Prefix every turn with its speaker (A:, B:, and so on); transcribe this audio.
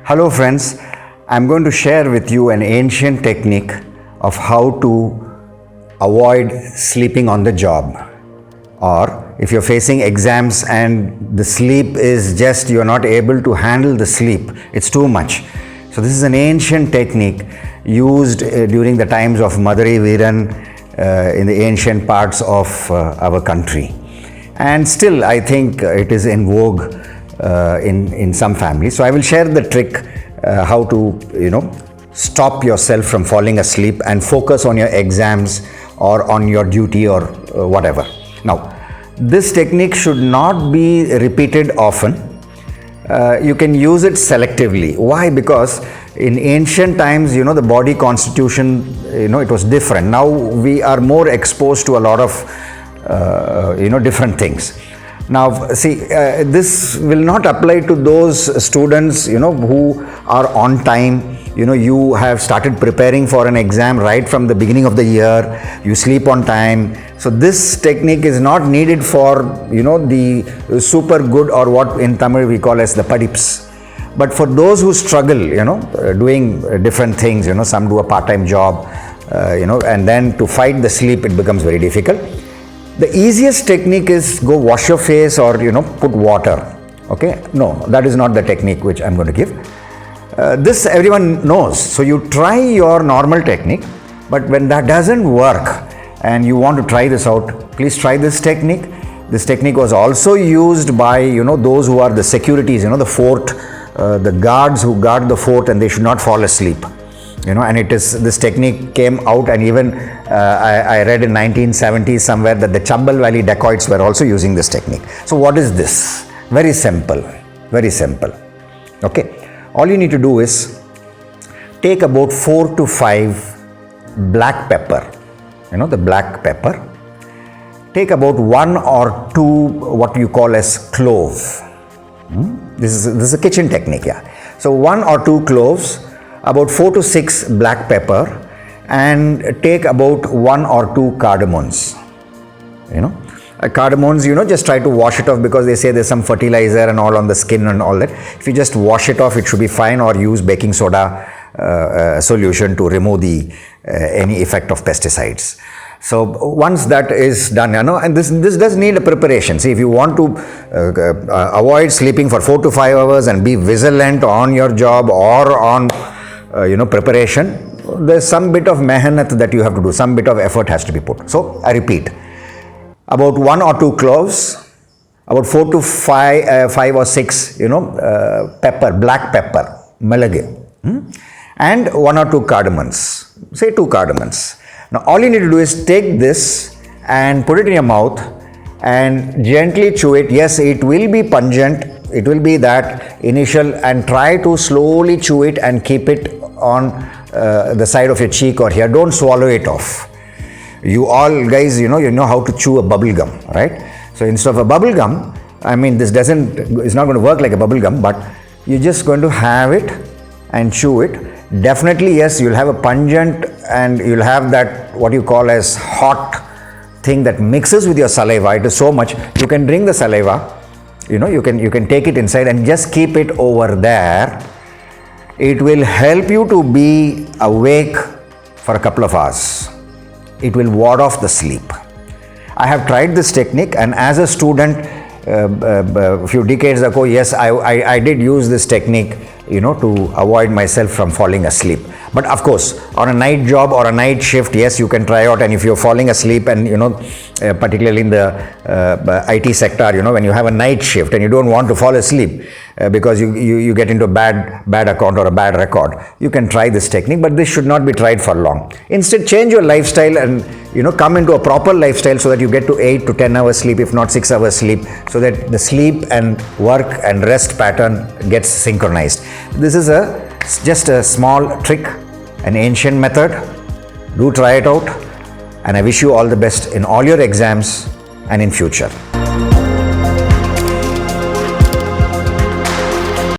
A: Hello friends, I'm going to share with you an ancient technique of how to avoid sleeping on the job. Or if you're facing exams and the sleep is just, you're not able to handle the sleep, it's too much. So this is an ancient technique used during the times of Madurai Veeran in the ancient parts of our country. And still I think it is in vogue in some families. So I will share the trick how to stop yourself from falling asleep and focus on your exams or on your duty or whatever. Now this technique should not be repeated often. You can use it selectively. Why? Because in ancient times, the body constitution, it was different. Now we are more exposed to a lot of different things. Now see, this will not apply to those students who are on time. You have started preparing for an exam right from the beginning of the year, you sleep on time. So this technique is not needed for the super good, or what in Tamil we call as the padips. But for those who struggle doing different things, some do a part-time job, and then to fight the sleep, it becomes very difficult. The easiest technique is go wash your face or put water. Okay, no, that is not the technique which I'm going to give. This everyone knows. So you try your normal technique, but when that doesn't work and you want to try this out, please try this technique. This technique was also used by those who are the securities, the fort, the guards who guard the fort, and they should not fall asleep. And this technique came out, and even I read in 1970s somewhere that the Chambal Valley dacoits were also using this technique. So what is this? Very simple, very simple. Okay, all you need to do is take about 4 to 5 black pepper, the black pepper. Take about 1 or 2 what you call as clove. This is a kitchen technique, yeah. So 1 or 2 cloves, about 4 to 6 black pepper, and take about 1 or 2 cardamoms. Cardamoms, just try to wash it off, because they say there's some fertilizer and all on the skin and all that. If you just wash it off, it should be fine, or use baking soda solution to remove the any effect of pesticides. So once that is done, and this does need a preparation. See, if you want to avoid sleeping for 4 to 5 hours and be vigilant on your job or on preparation, there's some bit of mehnat that you have to do, some bit of effort has to be put. So I repeat, about 1 or 2 cloves, about 4 to 5 or 6 pepper, black pepper, melage, and 1 or 2 cardamoms, say 2 cardamoms. Now all you need to do is take this and put it in your mouth and gently chew it. Yes, it will be pungent, it will be that initial, and try to slowly chew it and keep it on the side of your cheek or here. Don't swallow it off. You all guys, you know how to chew a bubble gum, right? So instead of a bubble gum, it's not going to work like a bubble gum, but you're just going to have it and chew it. Definitely, yes, you'll have a pungent, and you'll have that what you call as hot thing that mixes with your saliva. It is so much, you can drink the saliva, you can take it inside and just keep it over there. It will help you to be awake for a couple of hours. It will ward off the sleep. I have tried this technique, and as a student a few decades ago, yes, I did use this technique to avoid myself from falling asleep. But of course, on a night job or a night shift, yes, you can try out. And if you're falling asleep, and particularly in the IT sector, when you have a night shift and you don't want to fall asleep because you get into a bad account or a bad record, you can try this technique, but this should not be tried for long. Instead, change your lifestyle and come into a proper lifestyle so that you get to 8 to 10 hours sleep, if not 6 hours sleep, so that the sleep and work and rest pattern gets synchronized. This is just a small trick, an ancient method. Do try it out, and I wish you all the best in all your exams and in future.